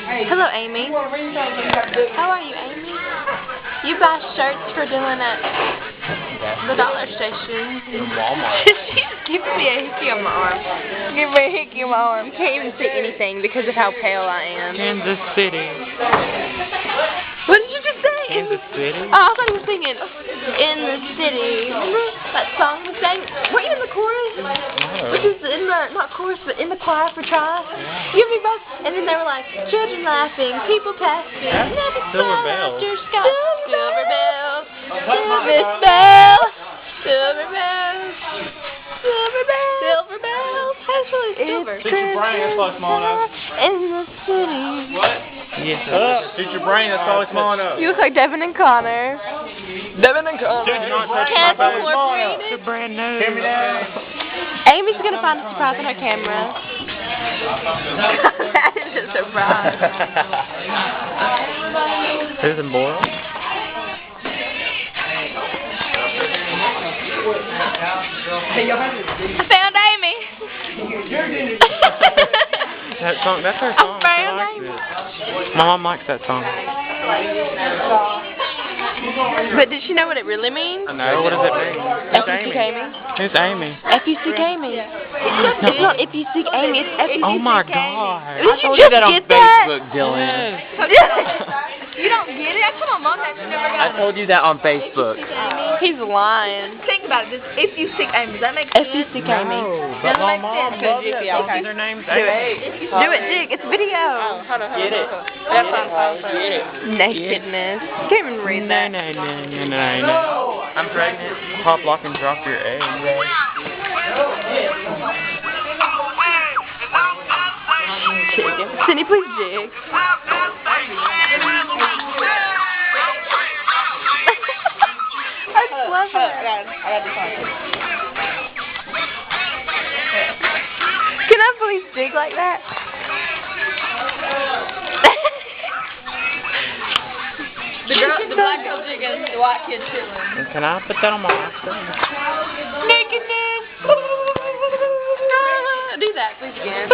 Hello, Amy. How are you, Amy? You buy shirts for Dylan at the dollar station. Walmart. She's giving me a hickey on my arm. Give me a hickey on my arm. Can't even see anything because of how pale I am. Kansas City. What did you just say? Kansas City? Oh, I thought he was singing In the City. Remember that song we sang? Were you in the chorus? No. Which is in the, not chorus, but in the choir for Try. You and me both. And then they were like, children laughing, people passing. That's Silver Bells. Silver bells. Silver bells. Silver bells. Silver bells. Silver bells. Actually, silver. Teach your brain, that's why it's small enough. In the city. What? Yes. Teach your brain, that's always small enough. You look like Devin and Connor. Devin and Connor. Dude, you're not touching Can't my baby. incorporate It's it. brand new. Hand me that. Amy's gonna find a surprise on her camera. That is a surprise. Susan Boyle? I found Amy. That song, that's her I song. She found likes Amy. it. My mom likes that song. But did she know what it really means? No, what does it mean? Who's F-U-C-K Amy? Amy? Who's Amy? F-U-C-K Amy. It's not F-U-C-K Amy, it's F-U-C-K. Oh my God. Did you just get that? Dylan. You don't get it? I told my mom that she never got it. I told you that on Facebook. He's lying. Think about it. If you sick Amy, does that make sense? F-U-C-K Amy. But Doesn't my make mom sense. loves Okay. it. Okay. Their name's Do it. Amy. Do it, Jig. It's video. Hold on. Get it. That's fine. Get it. Nakedness. Can't even read that. No. I'm pregnant. Pop, lock, and drop your egg. Chicken. Cindy, please jig. I just love I it. got this one. Can I please jig like that? The black girl jigging, the white kid chilling. Can I put that on my ice cream? Nakedness. Do that, please again.